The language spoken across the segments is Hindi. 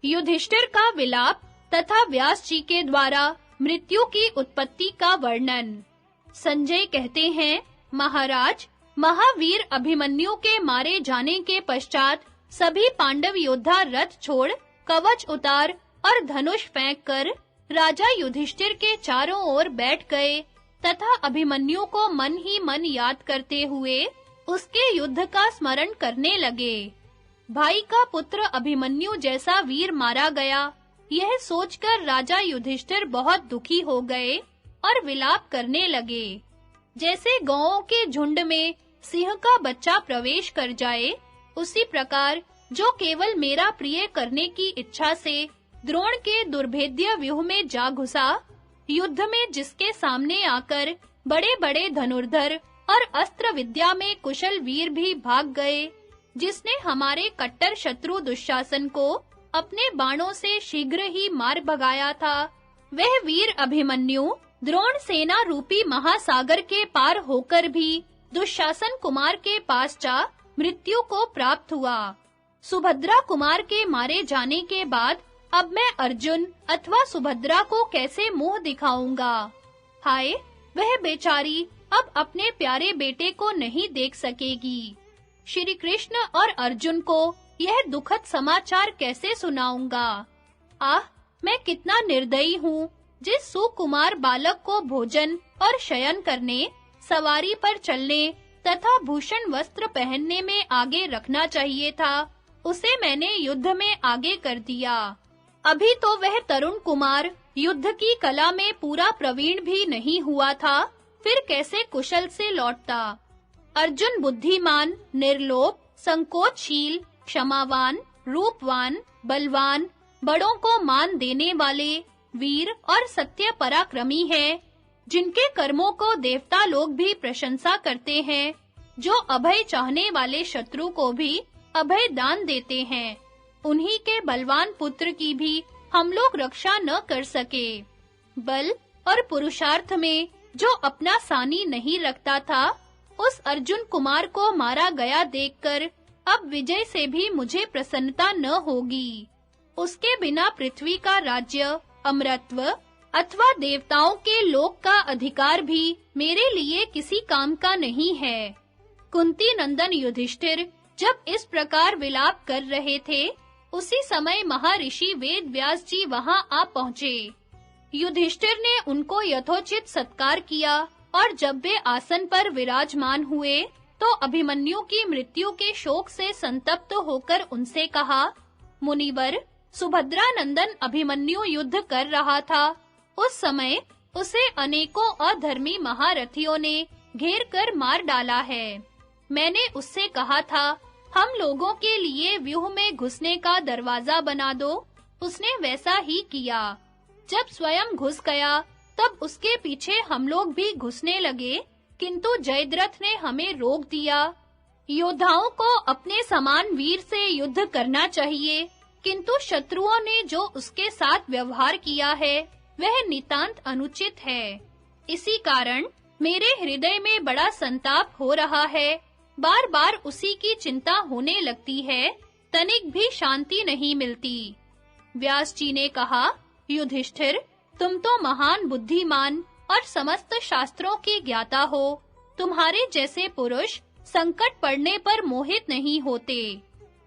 युधिष्ठिर का विलाप तथा व्यास जी के द्वारा मृत्यु की उत्पत्ति का वर्णन। संजय कहते हैं, महाराज, महावीर अभिमन्यु के मारे जाने के पश्चात सभी पांडव योद्धा रथ छोड़, कवच उतार और धनुष फेंक कर राजा युधिष्ठिर के चारों ओर बैठ गए तथा अभिमन्यु को मन ही मन याद करते हुए उसके युद्ध का स्मरण करने लगे। भाई का पुत्र अभिमन्यु जैसा वीर मारा गया, यह सोचकर राजा युधिष्ठिर बहुत दुखी हो गए और विलाप करने लगे। जैसे गौओं के झुंड में सिंह का बच्चा प्रवेश कर जाए, उसी प्रकार जो केवल मेरा प्रिय करने की इच्छा से द्रोण के दुर्भेद्य व्यूह में जा घुसा, युद्ध में जिसके सामने आकर बड़े-बड़े धनुर्धर और अस्त्र विद्या में कुशल वीर भी भाग गए, जिसने हमारे कट्टर शत्रु दुशासन को अपने बाणों से शीघ्र ही मार भगाया था, वह वीर अभिमन्यु द्रोण सेना रूपी महासागर के पार होकर भी दुशासन कुमार के पास जा मृत्यु को प्राप्त हुआ। सुभद्रा कुमार के मारे जाने के बाद अब मैं अर्जुन अथवा सुभद्रा को कैसे मुंह दिखाऊंगा? हाय, वह बेचारी अब अपने प्यारे बेटे को नहीं देख सकेगी। श्री कृष्ण और अर्जुन को यह दुखद समाचार कैसे सुनाऊंगा? आह, मैं कितना निर्दयी हूँ, जिस सुकुमार बालक को भोजन और शयन करने, सवारी पर चलने तथा भूषण वस्त्र पहनने में आगे रखना चाहिए था, उसे मैंने युद्ध में आगे कर दिया। अभी तो वह तरुण कुमार युद्ध की कला में पूरा प्रवीण भी नहीं हुआ था, फिर कैसे कुशल से लौटता? अर्जुन बुद्धिमान, निर्लोभ, संकोचशील, क्षमावान, रूपवान, बलवान, बड़ों को मान देने वाले, वीर और सत्य पराक्रमी है, जिनके कर्मों को देवता लोग भी प्रशंसा करते हैं, जो अभय चाहने वाले शत्रु को भी अभय दान देते हैं। उन्हीं के बलवान पुत्र की भी हम लोग रक्षा न कर सके। बल और पुरुषार्थ में जो अपना सानी नहीं रखता था, उस अर्जुन कुमार को मारा गया देखकर अब विजय से भी मुझे प्रसन्नता न होगी। उसके बिना पृथ्वी का राज्य, अमरत्व अथवा देवताओं के लोक का अधिकार भी मेरे लिए किसी काम का नहीं है। कुंती नंदन युधिष्ठिर जब इस प्रकार विलाप कर रहे थे, उसी समय महर्षि वेद व्यास जी वहां आ पहुंचे। युधिष्ठिर ने उनको यथोचित सत्कार किया और जब वे आसन पर विराजमान हुए, तो अभिमन्यु की मृत्यु के शोक से संतप्त होकर उनसे कहा, मुनिवर, सुभद्रा नंदन अभिमन्यु युद्ध कर रहा था। उस समय उसे अनेकों अधर्मी महारथियों ने घेर कर मार डाला है। मैंने उससे कहा था, हम लोगों के लिए व्यूह में घुसने का दरवाजा बना दो। उसने वैसा ही किया। जब स्वयं घुस गया, तब उसके पीछे हम लोग भी घुसने लगे, किंतु जयद्रथ ने हमें रोक दिया। योद्धाओं को अपने समान वीर से युद्ध करना चाहिए, किंतु शत्रुओं ने जो उसके साथ व्यवहार किया है, वह नितांत अनुचित है। इसी कारण मेरे हृदय में बड़ा संताप हो रहा है। बार-बार उसी की चिंता होने लगती है, तनिक भी शांति नहीं मिलती। व्यास जी ने कहा, युधिष्ठिर, तुम तो महान बुद्धिमान और समस्त शास्त्रों की ज्ञाता हो। तुम्हारे जैसे पुरुष संकट पड़ने पर मोहित नहीं होते।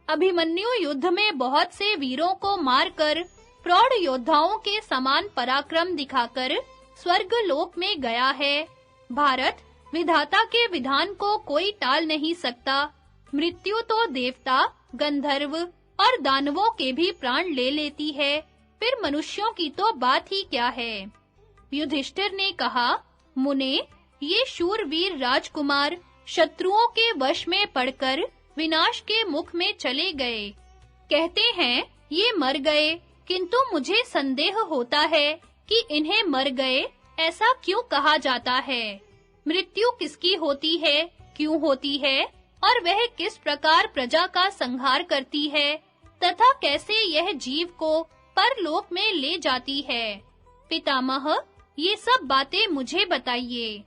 अभिमन्यु युद्ध में बहुत से वीरों को मारकर प्रौढ़ योद्धाओं के समान पराक्रम दिखाकर स्वर्ग लोक में गया है। भारत, विधाता के विधान को कोई टाल नहीं सकता। मृत्यु तो देवता, गंधर्व और दानवों के भी प्राण ले लेती है, फिर मनुष्यों की तो बात ही क्या है। युधिष्ठिर ने कहा, मुने, ये शूरवीर राजकुमार शत्रुओं के वश में पड़कर विनाश के मुख में चले गए। कहते हैं ये मर गए, किंतु मुझे संदेह होता है कि इन्हें मर गए ऐसा क्यों कहा जाता है। मृत्यु किसकी होती है, क्यों होती है, और वह किस प्रकार प्रजा का संहार करती है, तथा कैसे यह जीव को परलोक में ले जाती है। पितामह, ये सब बातें मुझे बताइए।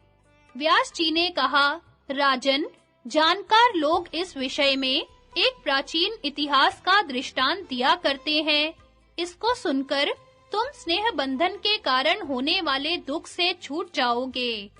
व्यास जी ने कहा, राजन, जानकार लोग इस विषय में एक प्राचीन इतिहास का दृष्टांत दिया करते हैं। इसको सुनकर तुम स्नेह बंधन के कारण होने वाले दुख से छूट जाओगे।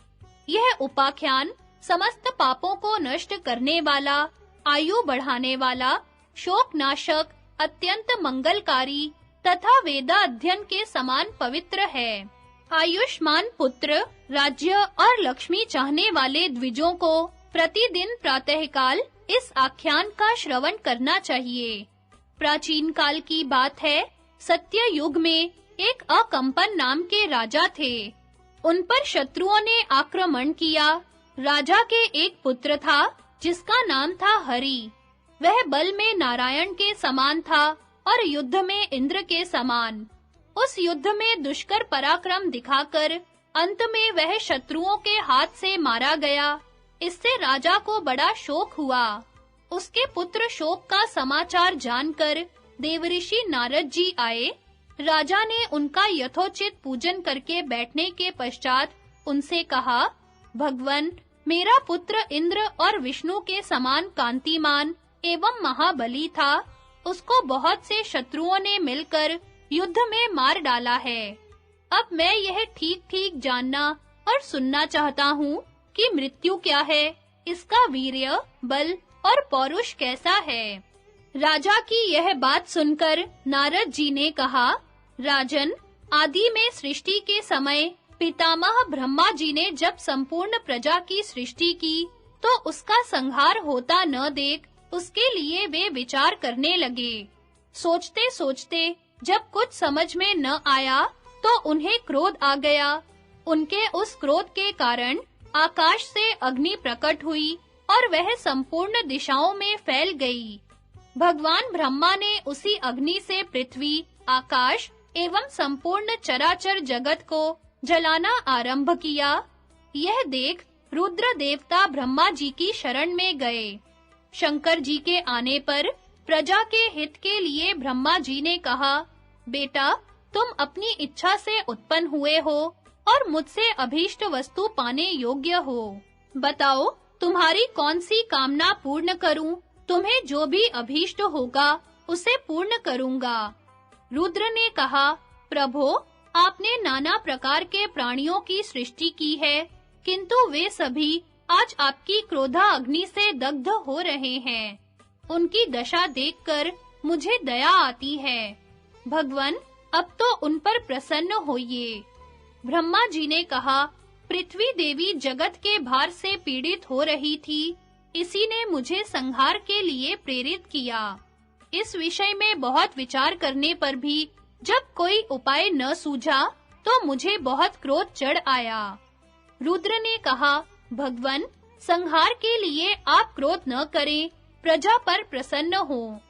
यह उपाख्यान समस्त पापों को नष्ट करने वाला, आयु बढ़ाने वाला, शोक नाशक, अत्यंत मंगलकारी तथा वेदा अध्ययन के समान पवित्र है। आयुष्मान पुत्र, राज्य और लक्ष्मी चाहने वाले द्विजों को प्रतिदिन प्रातःकाल इस आख्यान का श्रवण करना चाहिए। प्राचीन काल की बात है, सत्य युग में एक अकंपन नाम के राजा थे। उन पर शत्रुओं ने आक्रमण किया। राजा के एक पुत्र था जिसका नाम था हरि। वह बल में नारायण के समान था और युद्ध में इंद्र के समान। उस युद्ध में दुष्कर पराक्रम दिखाकर अंत में वह शत्रुओं के हाथ से मारा गया। इससे राजा को बड़ा शोक हुआ। उसके पुत्र शोक का समाचार जानकर देवऋषि नारद जी आए। राजा ने उनका यथोचित पूजन करके बैठने के पश्चात उनसे कहा, भगवन, मेरा पुत्र इंद्र और विष्णु के समान कांतिमान एवं महाबली था। उसको बहुत से शत्रुओं ने मिलकर युद्ध में मार डाला है। अब मैं यह ठीक-ठीक जानना और सुनना चाहता हूँ कि मृत्यु क्या है, इसका वीर्य, बल और पौरुष कैसा है। राजा की यह बात सुनकर नारद जी ने कहा, राजन, आदि में सृष्टि के समय पितामह ब्रह्मा जी ने जब संपूर्ण प्रजा की सृष्टि की, तो उसका संहार होता न देख उसके लिए वे विचार करने लगे। सोचते-सोचते जब कुछ समझ में न आया, तो उन्हें क्रोध आ गया। उनके उस क्रोध के कारण आकाश से अग्नि प्रकट हुई और वह संपूर्ण दिशाओं में फैल गई। भगवान ब्रह्मा ने उसी अग्नि से पृथ्वी, आकाश एवं संपूर्ण चराचर जगत को जलाना आरंभ किया। यह देख रुद्र देवता ब्रह्मा जी की शरण में गए। शंकर जी के आने पर प्रजा के हित के लिए ब्रह्मा जी ने कहा, बेटा, तुम अपनी इच्छा से उत्पन्न हुए हो और मुझसे अभीष्ट वस्तु पाने योग्य हो। बताओ, तुम्हारी कौन सी कामना पूर्ण करूं? तुम्हें जो भी अभीष्ट होगा उसे पूर्ण करूंगा। रुद्र ने कहा, प्रभो, आपने नाना प्रकार के प्राणियों की सृष्टि की है, किंतु वे सभी आज आपकी क्रोधा अग्नि से दग्ध हो रहे हैं। उनकी दशा देखकर मुझे दया आती है। भगवन, अब तो उन पर प्रसन्न होइए। ब्रह्मा जी ने कहा, पृथ्वी देवी जगत के भार से पीड़ित हो रही थी, इसी ने मुझे संहार के लिए प्रेरित किया। इस विषय में बहुत विचार करने पर भी जब कोई उपाय न सूझा, तो मुझे बहुत क्रोध चढ़ आया। रुद्र ने कहा, भगवन, संहार के लिए आप क्रोध न करें, प्रजा पर प्रसन्न हो।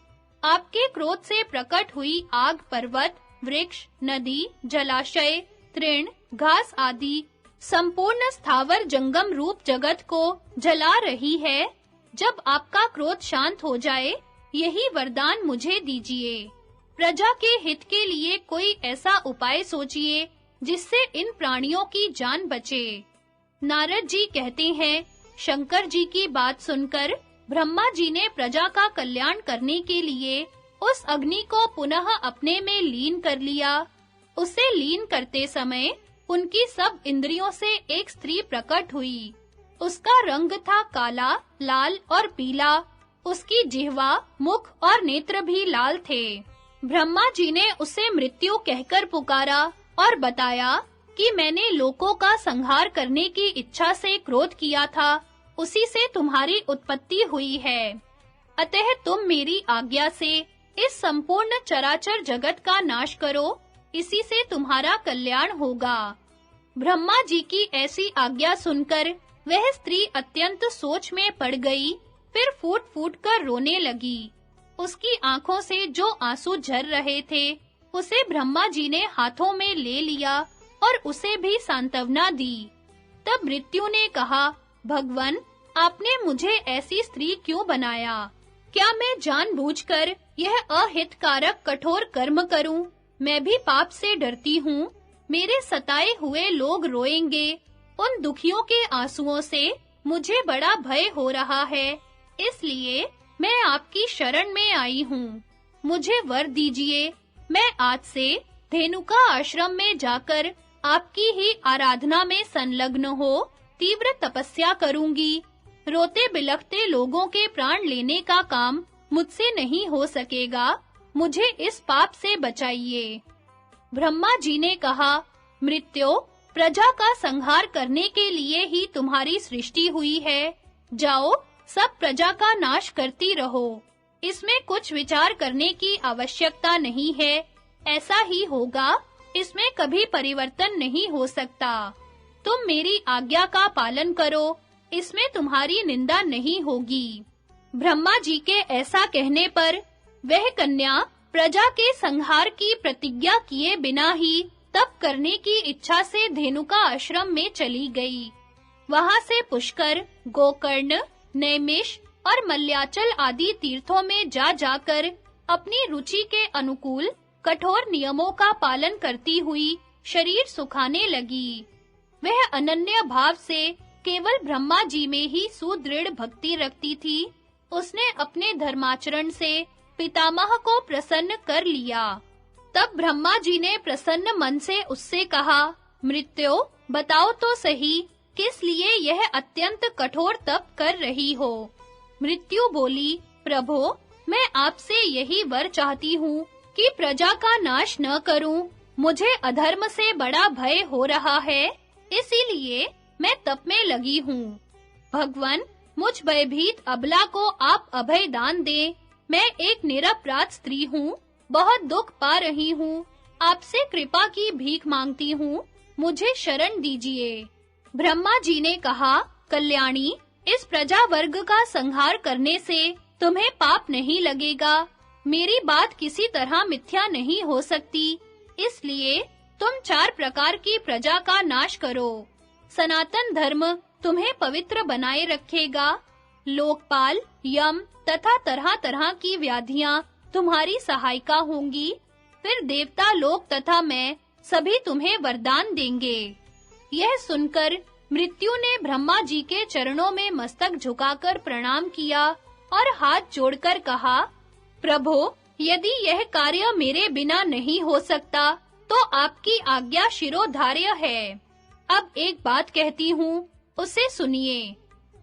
आपके क्रोध से प्रकट हुई आग पर्वत, वृक्ष, नदी, जलाशय, तृण, घास आदि संपूर्ण स्थावर जंगम रूप जगत को जला रही है। जब आपका क्रोध शांत हो जाए, यही वरदान मुझे दीजिए। प्रजा के हित के लिए कोई ऐसा उपाय सोचिए जिससे इन प्राणियों की जान बचे। नारद जी कहते हैं, शंकर जी की बात सुनकर ब्रह्मा जी ने प्रजा का कल्याण करने के लिए उस अग्नि को पुनः अपने में लीन कर लिया। उसे लीन करते समय उनकी सब इंद्रियों से एक स्त्री प्रकट हुई। उसका रंग था काला, लाल और पीला। उसकी जिह्वा, मुख और नेत्र भी लाल थे। ब्रह्मा जी ने उसे मृत्यु कहकर पुकारा और बताया कि मैंने लोकों का संहार करने की इच्छा से क्रोध किया था, उसी से तुम्हारी उत्पत्ति हुई है। अतः तुम मेरी आज्ञा से इस संपूर्ण चराचर जगत का नाश करो, इसी से तुम्हारा कल्याण होगा। ब्रह्मा जी की ऐसी आज्ञा सुनकर वह स्त्री अत्यंत सोच में पड़ गई, फिर फूट-फूट कर रोने लगी। उसकी आंखों से जो आंसू झर रहे थे, उसे ब्रह्मा जी ने हाथों में ले लिया और उसे भी सांत्वना दी। तब मृत्यु ने कहा, भगवन, आपने मुझे ऐसी स्त्री क्यों बनाया? क्या मैं जानबूझकर यह अहितकारक कठोर कर्म करूं? मैं भी पाप से डरती हूँ। मेरे सताए हुए लोग रोएंगे। उन दुखियों के आंसुओं से मुझे बड़ा भय हो रहा है। इसलिए मैं आपकी शरण में आई हूँ। मुझे वर दीजिए। मैं आज से धेनुका आश्रम में जाकर आपकी ही आराधना में संलग्न हो तीव्र तपस्या करूंगी। रोते बिलखते लोगों के प्राण लेने का काम मुझसे नहीं हो सकेगा। मुझे इस पाप से बचाइए। ब्रह्मा जी ने कहा, मृत्यो, प्रजा का संहार करने के लिए ही तुम्हारी सृष्टि हुई है। जाओ, सब प्रजा का नाश करती रहो। इसमें कुछ विचार करने की आवश्यकता नहीं है। ऐसा ही होगा, इसमें कभी परिवर्तन नहीं हो सकता। तुम मेरी आज्ञा का पालन करो, इसमें तुम्हारी निंदा नहीं होगी। ब्रह्मा जी के ऐसा कहने पर वह कन्या प्रजा के संहार की प्रतिज्ञा किए बिना ही तप करने की इच्छा से धेनुका आश्रम में चली गई। वहां से पुष्कर, गोकर्ण, नैमिष और मल्याचल आदि तीर्थों में जा-जाकर अपनी रुचि के अनुकूल कठोर नियमों का पालन करती हुई शरीर सुखाने लगी। वह अनन्य भाव से केवल ब्रह्मा जी में ही सुदृढ़ भक्ति रखती थी। उसने अपने धर्माचरण से पितामह को प्रसन्न कर लिया। तब ब्रह्मा जी ने प्रसन्न मन से उससे कहा, मृत्यो, बताओ तो सही, किस लिए यह अत्यंत कठोर तप कर रही हो? मृत्यु बोली, प्रभो, मैं आपसे यही वर चाहती हूँ कि प्रजा का नाश न करूं। मुझे अधर्म से बड़ा भय हो रहा है, इसीलिए मैं तप में लगी हूँ। भगवन, मुझ भयभीत अबला को आप अभय दान दें। मैं एक निरपराध स्त्री हूँ, बहुत दुख पा रही हूँ। आपसे कृपा की भीख मांगती हूँ, मुझे शरण दीजिए। ब्रह्मा जी ने कहा, कल्याणी, इस प्रजा वर्ग का संहार करने से तुम्हें पाप नहीं लगेगा। मेरी बात किसी तरह मिथ्या नहीं हो सकती, इसलिए तुम 4 प्रकार की प्रजा का नाश करो। सनातन धर्म तुम्हें पवित्र बनाए रखेगा। लोकपाल, यम तथा तरह-तरह की व्याधियां तुम्हारी सहायिका होंगी। फिर देवता लोक तथा मैं सभी तुम्हें वरदान देंगे। यह सुनकर मृत्यु ने ब्रह्मा जी के चरणों में मस्तक झुकाकर प्रणाम किया और हाथ जोड़कर कहा, प्रभो, यदि यह कार्य मेरे बिना नहीं हो सकता, तो आपकी आज्ञा शिरोधार्य है। अब एक बात कहती हूँ, उसे सुनिए।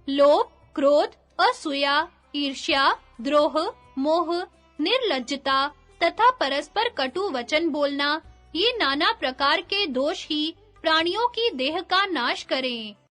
लोभ, क्रोध, असूया, ईर्ष्या, द्रोह, मोह, निर्लज्जता तथा परस्पर कटु वचन बोलना, ये नाना प्रकार के दोष ही प्राणियों की देह का नाश करें।